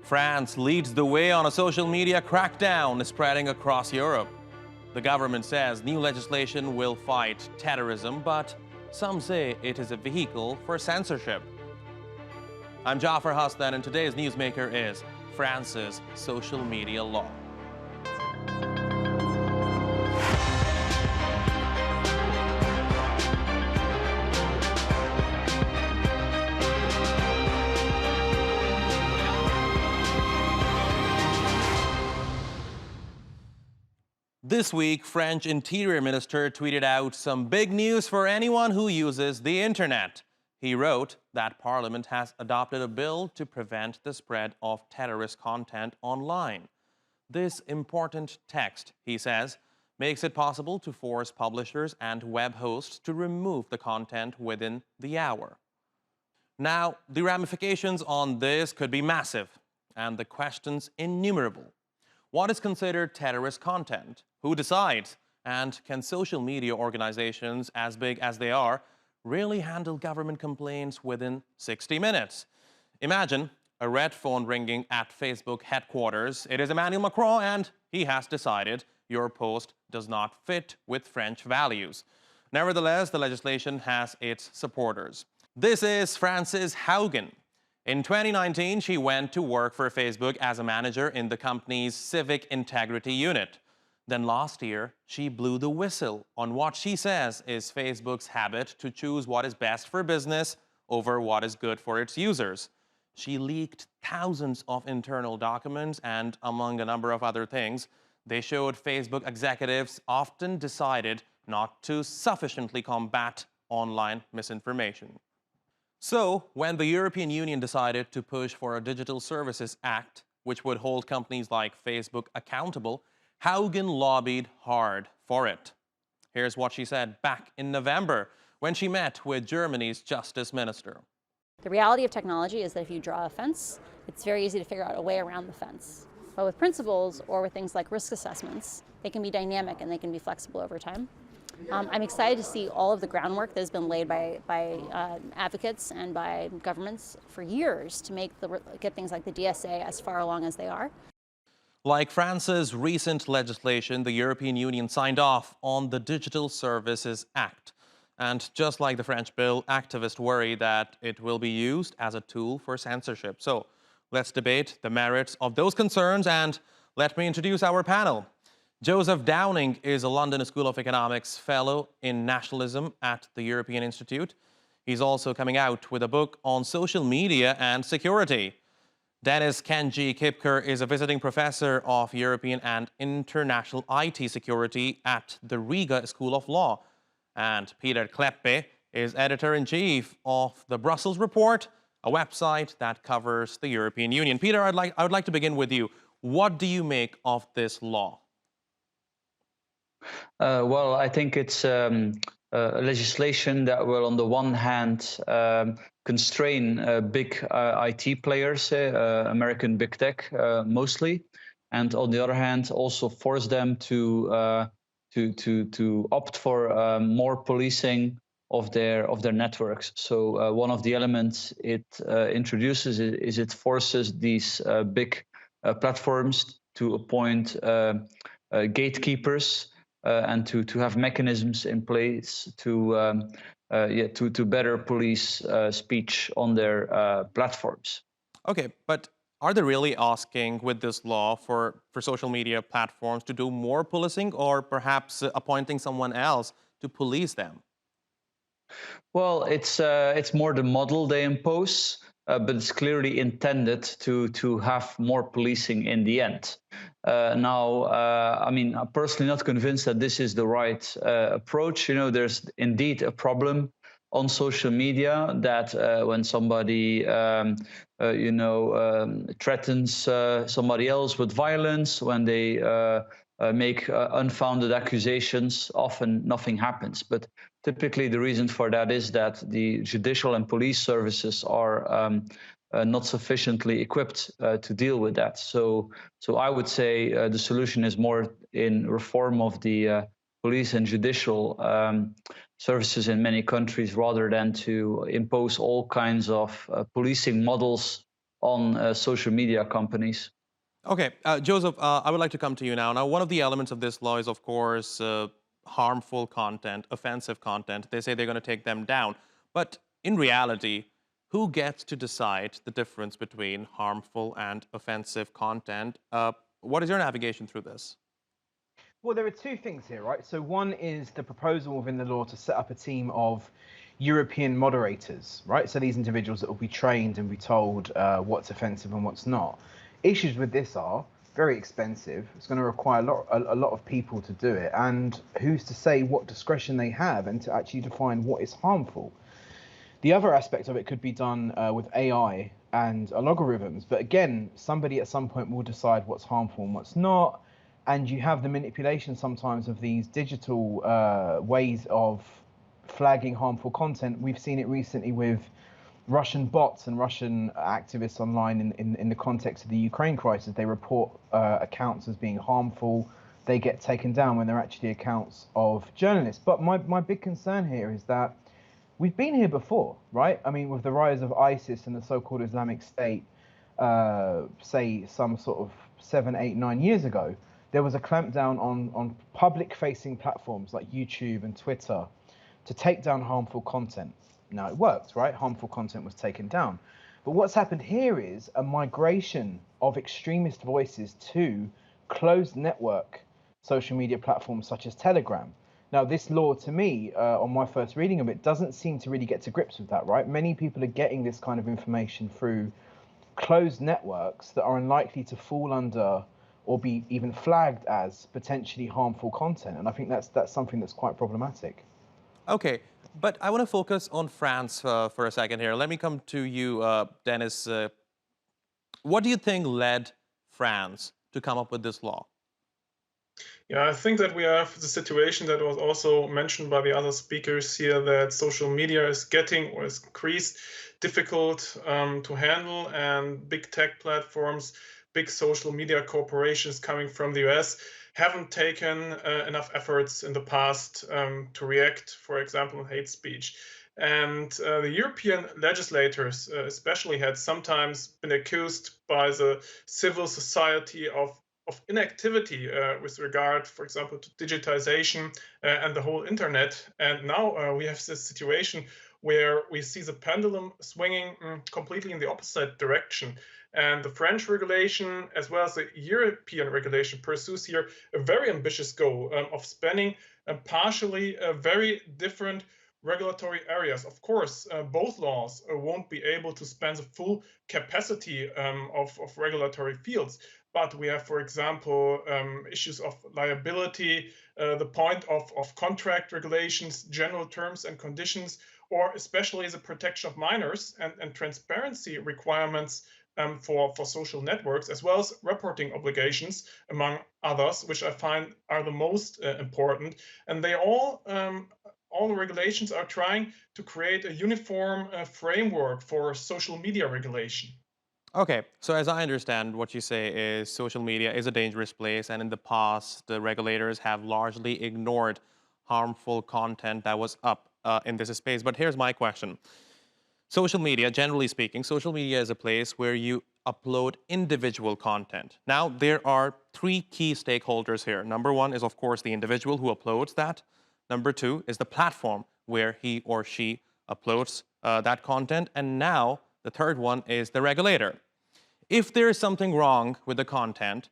France leads the way on a social media crackdown spreading across Europe. The government says new legislation will fight terrorism, but some say it is a vehicle for censorship. I'm Jafar Hassan, and today's newsmaker is France's social media law. This week, French Interior Minister tweeted out some big news for anyone who uses the internet. He wrote that Parliament has adopted a bill to prevent the spread of terrorist content online. This important text, he says, makes it possible to force publishers and web hosts to remove the content within the hour. Now, the ramifications on this could be massive, and the questions innumerable. What is considered terrorist content? Who decides? And can social media organizations, as big as they are, really handle government complaints within 60 minutes? Imagine a red phone ringing at Facebook headquarters. It is Emmanuel Macron, and he has decided your post does not fit with French values. Nevertheless, the legislation has its supporters. This is Frances Haugen. In 2019, she went to work for Facebook as a manager in the company's civic integrity unit. Then last year, she blew the whistle on what she says is Facebook's habit to choose what is best for business over what is good for its users. She leaked thousands of internal documents, and among a number of other things, they showed Facebook executives often decided not to sufficiently combat online misinformation. So, when the European Union decided to push for a Digital Services Act, which would hold companies like Facebook accountable, Haugen lobbied hard for it. Here's what she said back in November when she met with Germany's Justice Minister. The reality of technology is that if you draw a fence, it's very easy to figure out a way around the fence. But with principles or with things like risk assessments, they can be dynamic and they can be flexible over time. I'm excited to see all of the groundwork that has been laid by advocates and by governments for years to get things like the DSA as far along as they are. Like France's recent legislation, the European Union signed off on the Digital Services Act. And just like the French bill, activists worry that it will be used as a tool for censorship. So let's debate the merits of those concerns, and let me introduce our panel. Joseph Downing is a London School of Economics Fellow in Nationalism at the European Institute. He's also coming out with a book on social media and security. Dennis-Kenji Kipker is a visiting professor of European and international IT security at the Riga School of Law. And Pieter Cleppe is editor-in-chief of the Brussels Report, a website that covers the European Union. Peter, I would like to begin with you. What do you make of this law? Well, I think it's legislation that will, on the one hand, constrain big IT players, American big tech mostly, and on the other hand, also force them to opt for more policing of their networks. So one of the elements it introduces is it forces these big platforms to appoint gatekeepers. And to have mechanisms in place to better police speech on their platforms. Okay, but are they really asking with this law for social media platforms to do more policing, or perhaps appointing someone else to police them? Well, it's more the model they impose, but it's clearly intended to have more policing in the end. I mean, I'm personally not convinced that this is the right approach. You know, there's indeed a problem on social media that when somebody, threatens somebody else with violence, when they make unfounded accusations, often nothing happens. But typically the reason for that is that the judicial and police services are not sufficiently equipped to deal with that. So I would say the solution is more in reform of the police and judicial services in many countries, rather than to impose all kinds of policing models on social media companies. Okay, Joseph, I would like to come to you now. Now, one of the elements of this law is, of course, harmful content, offensive content. They say they're going to take them down. But in reality, who gets to decide the difference between harmful and offensive content? What is your navigation through this? Well, there are two things here, right? So one is the proposal within the law to set up a team of European moderators, right? So these individuals that will be trained and be told what's offensive and what's not. Issues with this are very expensive. It's going to require a lot of people to do it. And who's to say what discretion they have and to actually define what is harmful? The other aspect of it could be done with AI and algorithms. But again, somebody at some point will decide what's harmful and what's not. And you have the manipulation sometimes of these digital ways of flagging harmful content. We've seen it recently with Russian bots and Russian activists online in the context of the Ukraine crisis. They report accounts as being harmful. They get taken down when they're actually accounts of journalists. But my big concern here is that we've been here before, right? I mean, with the rise of ISIS and the so-called Islamic State, say some sort of 7, 8, 9 years ago, there was a clampdown on public-facing platforms like YouTube and Twitter to take down harmful content. Now, it worked, right? Harmful content was taken down. But what's happened here is a migration of extremist voices to closed network social media platforms such as Telegram. Now, this law, to me, on my first reading of it, doesn't seem to really get to grips with that, right? Many people are getting this kind of information through closed networks that are unlikely to fall under or be even flagged as potentially harmful content. And I think that's something that's quite problematic. Okay, but I want to focus on France for a second here. Let me come to you, Dennis. What do you think led France to come up with this law? Yeah, I think that we have the situation that was also mentioned by the other speakers here, that social media is getting or is increased difficult to handle, and big tech platforms, big social media corporations coming from the US haven't taken enough efforts in the past to react, for example, on hate speech. And the European legislators especially had sometimes been accused by the civil society of inactivity with regard, for example, to digitization and the whole internet. And now we have this situation where we see the pendulum swinging completely in the opposite direction. And the French regulation, as well as the European regulation, pursues here a very ambitious goal of spanning partially very different regulatory areas. Of course, both laws won't be able to span the full capacity of regulatory fields. But we have, for example, issues of liability, the point of contract regulations, general terms and conditions, or especially the protection of minors and transparency requirements for social networks, as well as reporting obligations, among others, which I find are the most important. And they all the regulations are trying to create a uniform framework for social media regulation. Okay, so as I understand, what you say is social media is a dangerous place, and in the past, the regulators have largely ignored harmful content that was up in this space. But here's my question. Social media, generally speaking, social media is a place where you upload individual content. Now, there are three key stakeholders here. Number one is, of course, the individual who uploads that. Number two is the platform where he or she uploads that content. And now, the third one is the regulator. If there is something wrong with the content,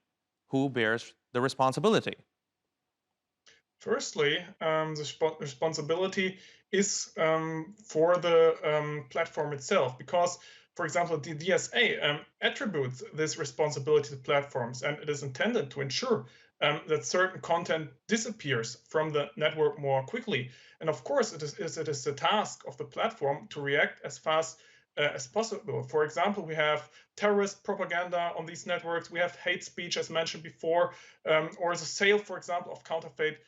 who bears the responsibility? Firstly, the responsibility is for the platform itself, because, for example, the DSA attributes this responsibility to platforms, and it is intended to ensure that certain content disappears from the network more quickly. And of course, it is the task of the platform to react as fast as possible. For example, we have terrorist propaganda on these networks, we have hate speech, as mentioned before, or the sale, for example, of counterfeit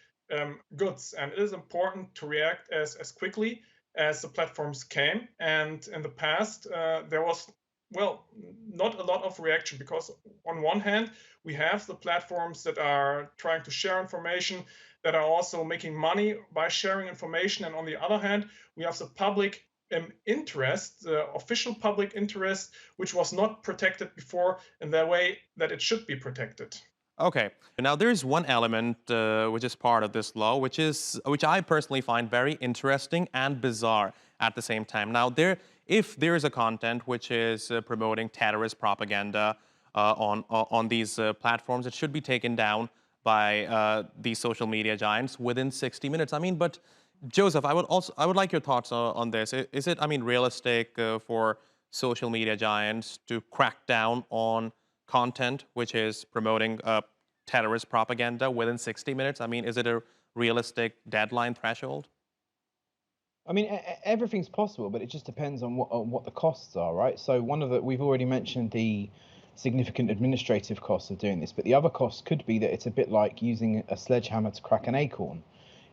goods. And it is important to react as quickly as the platforms can. And in the past, there was, well, not a lot of reaction, because on one hand, we have the platforms that are trying to share information, that are also making money by sharing information. And on the other hand, we have the public interest, the official public interest, which was not protected before in the way that it should be protected. Okay. Now there's one element which is part of this law, which I personally find very interesting and bizarre at the same time. Now, if there is a content which is promoting terrorist propaganda on these platforms, it should be taken down by these social media giants within 60 minutes. I mean, but Joseph, I would like your thoughts on this. Is it, I mean, realistic for social media giants to crack down on content which is promoting terrorist propaganda within 60 minutes? I mean, is it a realistic deadline threshold? I mean, everything's possible, but it just depends on what the costs are, right? So we've already mentioned the significant administrative costs of doing this, but the other costs could be that it's a bit like using a sledgehammer to crack an acorn.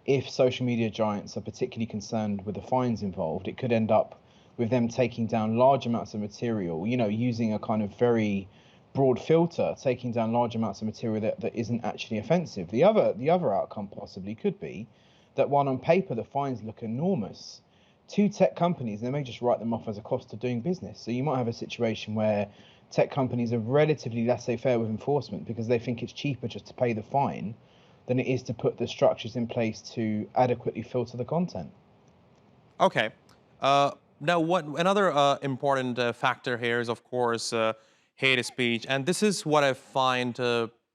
If social media giants are particularly concerned with the fines involved, it could end up with them taking down large amounts of material, using a kind of very broad filter, taking down large amounts of material that isn't actually offensive. The other outcome possibly could be that while on paper the fines look enormous, to tech companies, they may just write them off as a cost of doing business. So you might have a situation where tech companies are relatively laissez-faire with enforcement because they think it's cheaper just to pay the fine than it is to put the structures in place to adequately filter the content. Okay. Now, another important factor here is, of course, hate speech, and this is what I find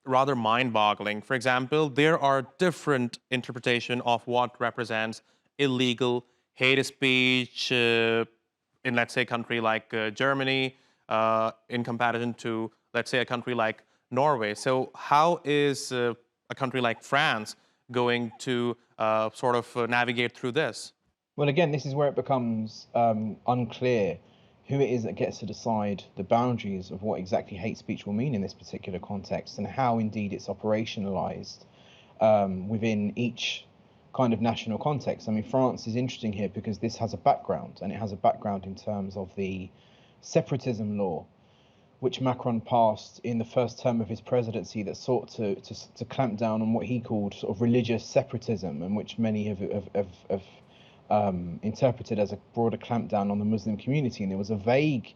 rather mind-boggling. For example, there are different interpretation of what represents illegal hate speech in, let's say, a country like Germany, in comparison to, let's say, a country like Norway. So how is a country like France going to sort of navigate through this? Well, again, this is where it becomes unclear who it is that gets to decide the boundaries of what exactly hate speech will mean in this particular context, and how indeed it's operationalized within each kind of national context. I mean, France is interesting here because this has a background, and it has a background in terms of the separatism law, which Macron passed in the first term of his presidency, that sought to clamp down on what he called sort of religious separatism, and which many have interpreted as a broader clampdown on the Muslim community. And there was a vague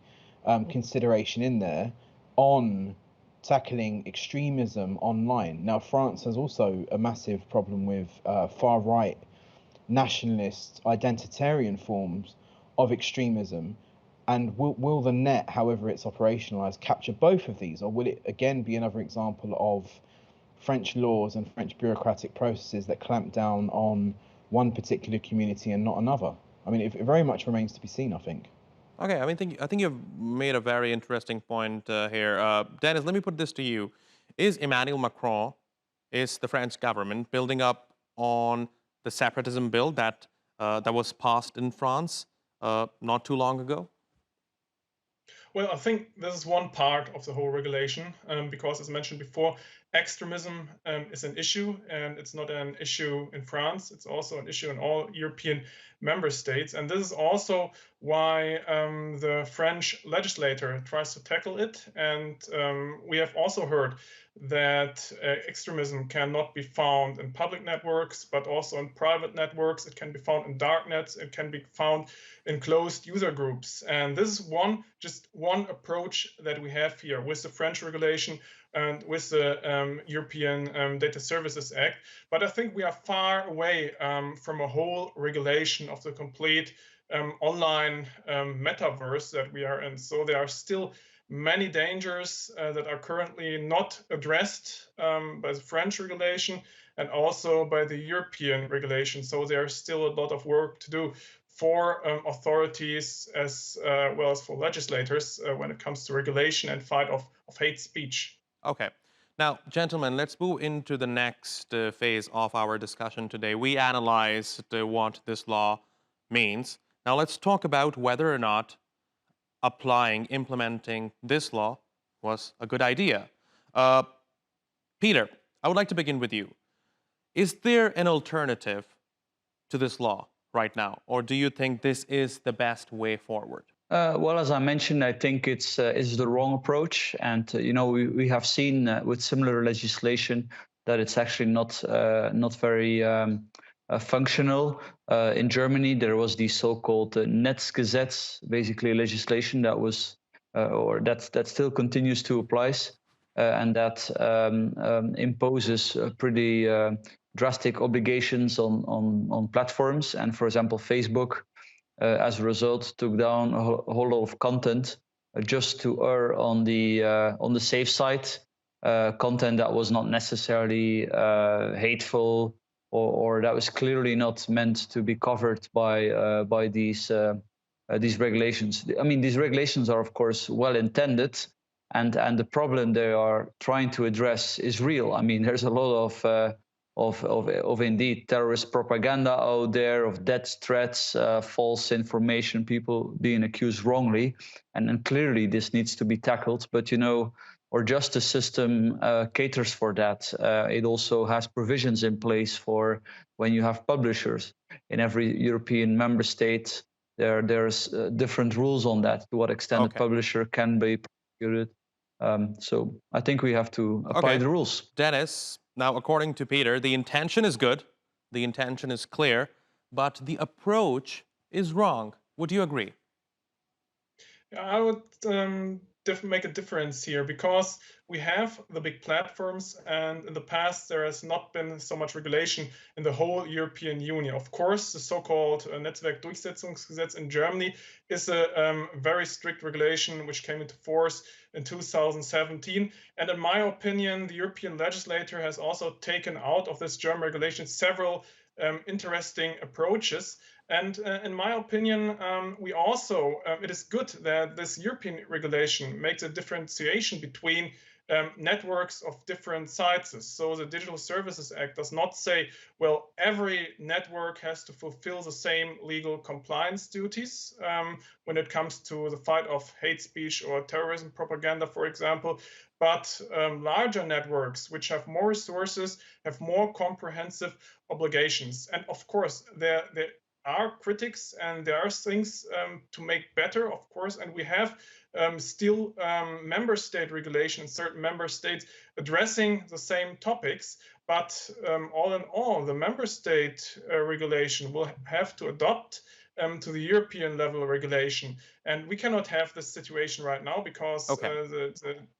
consideration in there on tackling extremism online. Now, France has also a massive problem with far-right, nationalist, identitarian forms of extremism. And will the net, however it's operationalized, capture both of these? Or will it again be another example of French laws and French bureaucratic processes that clamp down on one particular community and not another? I mean, it very much remains to be seen, I think. Okay, I think you've made a very interesting point here. Dennis, let me put this to you. Is Emmanuel Macron, is the French government building up on the separatism bill that was passed in France not too long ago? Well, I think this is one part of the whole regulation, because as mentioned before, extremism is an issue, and it's not an issue in France. It's also an issue in all European member states. And this is also why the French legislator tries to tackle it. And we have also heard that extremism cannot be found in public networks, but also in private networks. It can be found in dark nets. It can be found in closed user groups. And this is just one approach that we have here with the French regulation and with the European Data Services Act. But I think we are far away from a whole regulation of the complete online metaverse that we are in. So there are still many dangers that are currently not addressed by the French regulation and also by the European regulation. So there's still a lot of work to do for authorities as well as for legislators when it comes to regulation and fight of hate speech. Okay. Now, gentlemen, let's move into the next phase of our discussion today. We analyzed what this law means. Now, let's talk about whether or not implementing this law was a good idea. Peter, I would like to begin with you. Is there an alternative to this law right now, or do you think this is the best way forward? Well, as I mentioned, I think it's the wrong approach, and we have seen with similar legislation that it's actually not very functional. In Germany, there was the so-called Netzgesetz, basically legislation that was, or that still continues to apply, and that imposes pretty drastic obligations on platforms. And for example, Facebook, as a result, took down a whole lot of content just to err on the safe side, content that was not necessarily hateful, or that was clearly not meant to be covered by these regulations. I mean, these regulations are, of course, well intended, and the problem they are trying to address is real. I mean, there's a lot of indeed terrorist propaganda out there, of death threats, false information, people being accused wrongly, and clearly this needs to be tackled. But our justice system caters for that. It also has provisions in place for when you have publishers. In every European member state, there's different rules on that, to what extent a publisher can be prosecuted. So I think we have to apply the rules. Dennis, now according to Pieter, the intention is good, the intention is clear, but the approach is wrong. Would you agree? I would make a difference here, because we have the big platforms, and in the past there has not been so much regulation in the whole European Union. Of course, the so-called Netzwerkdurchsetzungsgesetz in Germany is a very strict regulation which came into force in 2017. And in my opinion, the European legislator has also taken out of this German regulation several interesting approaches. And in my opinion, we also, it is good that this European regulation makes a differentiation between networks of different sizes. So the Digital Services Act does not say, well, every network has to fulfill the same legal compliance duties when it comes to the fight of hate speech or terrorism propaganda, for example. But larger networks, which have more resources, have more comprehensive obligations. And of course, there are critics and there are things to make better, of course, and we have still member state regulation in certain member states addressing the same topics, but all in all, the member state regulation will have to adopt to the European level regulation. And we cannot have this situation right now because the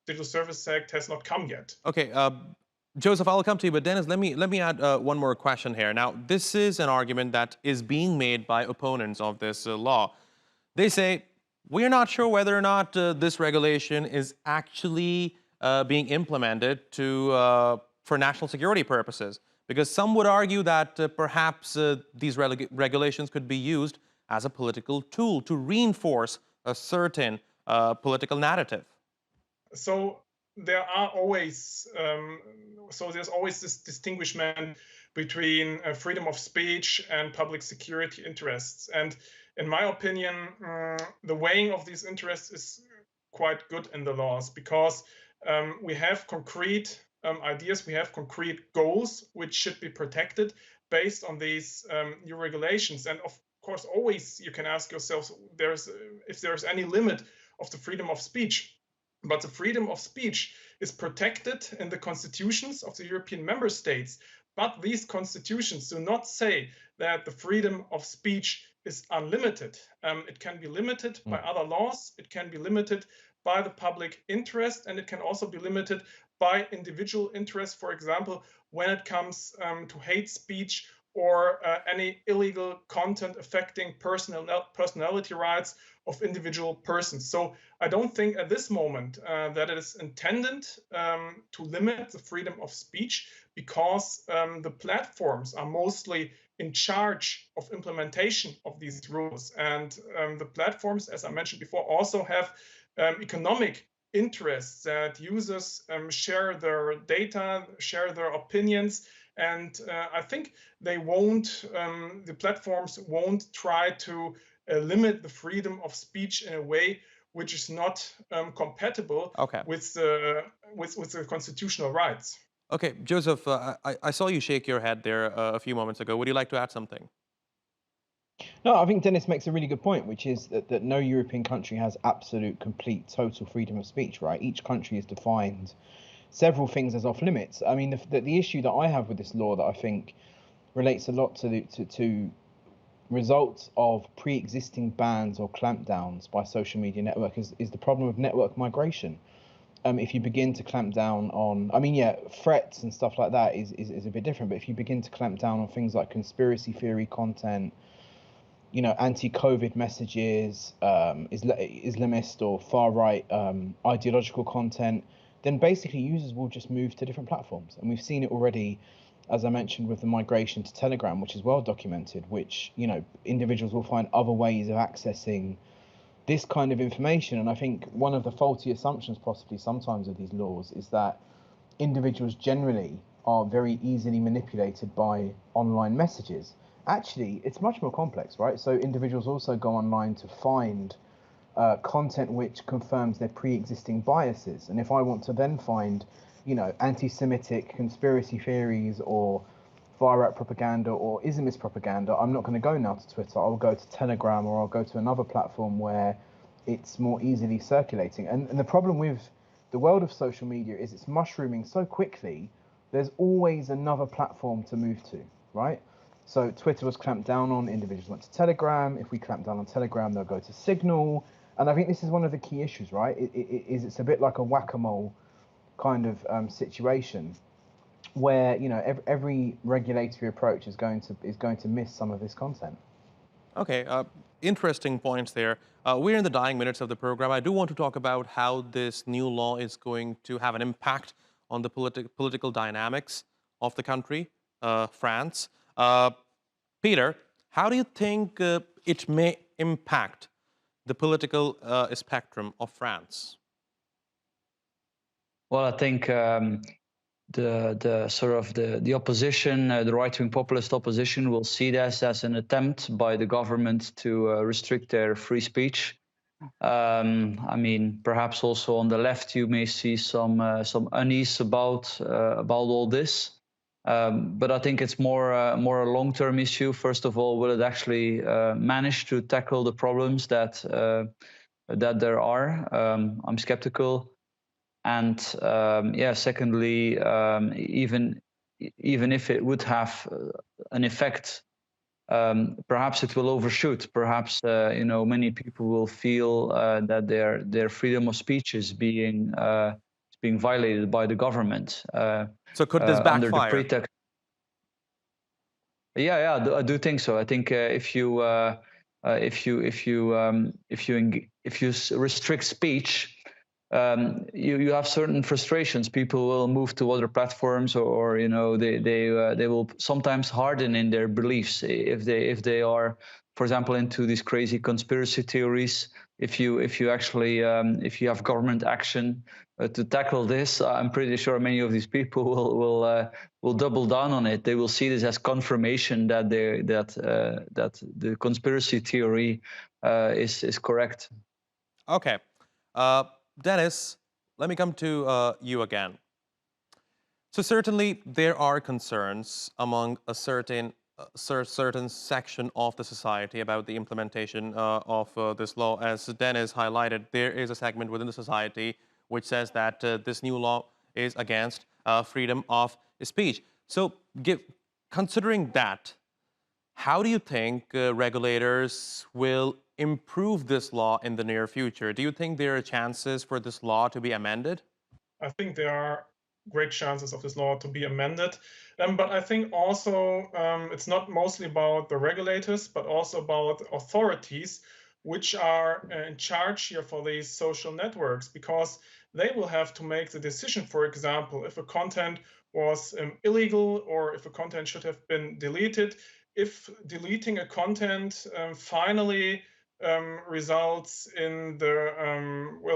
Digital Services Act has not come yet. Okay, Joseph, I'll come to you, but Dennis, let me add one more question here. Now, this is an argument that is being made by opponents of this law. They say, we're not sure whether or not this regulation is actually being implemented for national security purposes, because some would argue that perhaps these regulations could be used as a political tool to reinforce a certain political narrative. So there are always, there's always this distinguishment between freedom of speech and public security interests. And in my opinion, the weighing of these interests is quite good in the laws, because we have concrete ideas, we have concrete goals which should be protected based on these new regulations. And of course, always you can ask yourself if there's any limit of the freedom of speech. But the freedom of speech is protected in the constitutions of the European member states. But these constitutions do not say that the freedom of speech is unlimited. It can be limited by other laws, it can be limited by the public interest, and it can also be limited by individual interest, for example, when it comes to hate speech or any illegal content affecting personality rights of individual persons. So I don't think at this moment that it is intended to limit the freedom of speech, because the platforms are mostly in charge of implementation of these rules. And the platforms, as I mentioned before, also have economic interests that users share their data, share their opinions. And I think they won't, the platforms won't try to limit the freedom of speech in a way which is not compatible with the constitutional rights. Okay, Joseph, I saw you shake your head there a few moments ago. Would you like to add something? No, I think Dennis makes a really good point, which is that no European country has absolute, complete, total freedom of speech, right? Each country has defined several things as off limits. I mean, the issue that I have with this law that I think relates a lot to results of pre-existing bans or clampdowns by social media network is the problem of network migration. If you begin to clamp down on, I mean, yeah, threats and stuff like that is a bit different. But if you begin to clamp down on things like conspiracy theory content, you know, anti-COVID messages, Islamist or far-right ideological content, then basically users will just move to different platforms. And we've seen it already, as I mentioned, with the migration to Telegram, which is well documented, which, you know, individuals will find other ways of accessing this kind of information. And I think one of the faulty assumptions possibly sometimes of these laws is that individuals generally are very easily manipulated by online messages. Actually, it's much more complex, right? So individuals also go online to find content which confirms their pre-existing biases. And if I want to then find, you know, anti-Semitic conspiracy theories or far-right propaganda or Islamist propaganda, I'm not going to go now to Twitter. I'll go to Telegram or I'll go to another platform where it's more easily circulating. And the problem with the world of social media is it's mushrooming so quickly, there's always another platform to move to, right? So Twitter was clamped down on, individuals went to Telegram. If we clamp down on Telegram, they'll go to Signal. And I think this is one of the key issues, right? It's a bit like a whack-a-mole kind of situation where, you know, every regulatory approach is going to miss some of this content. Okay, interesting points there. We're in the dying minutes of the program. I do want to talk about how this new law is going to have an impact on the political dynamics of the country, France. Peter, how do you think it may impact the political spectrum of France? Well, I think the sort of the opposition, the right-wing populist opposition, will see this as an attempt by the government to restrict their free speech. I mean, perhaps also on the left, you may see some unease about all this. But I think it's more a long-term issue. First of all, will it actually manage to tackle the problems that there are? I'm skeptical. And yeah, secondly, even if it would have an effect, perhaps it will overshoot. Perhaps you know, many people will feel that their freedom of speech is being violated by the government. So could this Under the backfire? pretext. Yeah, I do think so. I think if you restrict speech, you have certain frustrations. People will move to other platforms, or you know, they will sometimes harden in their beliefs if they are, for example, into these crazy conspiracy theories. If you actually if you have government action to tackle this, I'm pretty sure many of these people will double down on it. They will see this as confirmation that the conspiracy theory is correct. Okay. Dennis, let me come to you again. So certainly there are concerns among a certain section of the society about the implementation of this law. As Dennis highlighted, there is a segment within the society which says that this new law is against freedom of speech. So considering that, how do you think regulators will improve this law in the near future? Do you think there are chances for this law to be amended? I think there are great chances of this law to be amended. But I think also it's not mostly about the regulators, but also about authorities which are in charge here for these social networks, because they will have to make the decision, for example, if a content was illegal or if a content should have been deleted. If deleting a content finally results in the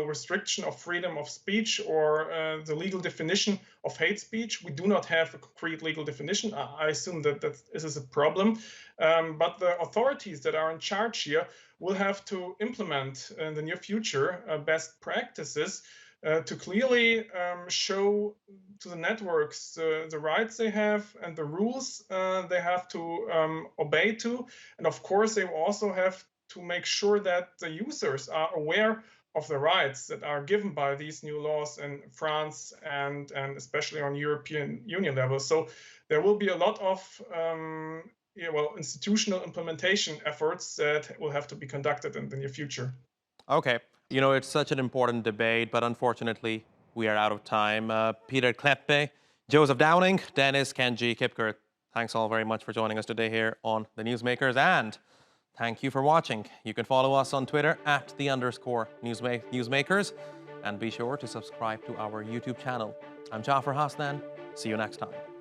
restriction of freedom of speech or the legal definition of hate speech. We do not have a concrete legal definition. I assume that this is a problem. But the authorities that are in charge here will have to implement in the near future best practices to clearly show to the networks the rights they have and the rules they have to obey to. And of course, they will also have to make sure that the users are aware of the rights that are given by these new laws in France and especially on European Union level. So there will be a lot of institutional implementation efforts that will have to be conducted in the near future. Okay. You know, it's such an important debate, but unfortunately, we are out of time. Pieter Cleppe, Joseph Downing, Dennis-Kenji Kipker, thanks all very much for joining us today here on The Newsmakers, and thank you for watching. You can follow us on Twitter @_Newsmakers, and be sure to subscribe to our YouTube channel. I'm Jafar Hasnan. See you next time.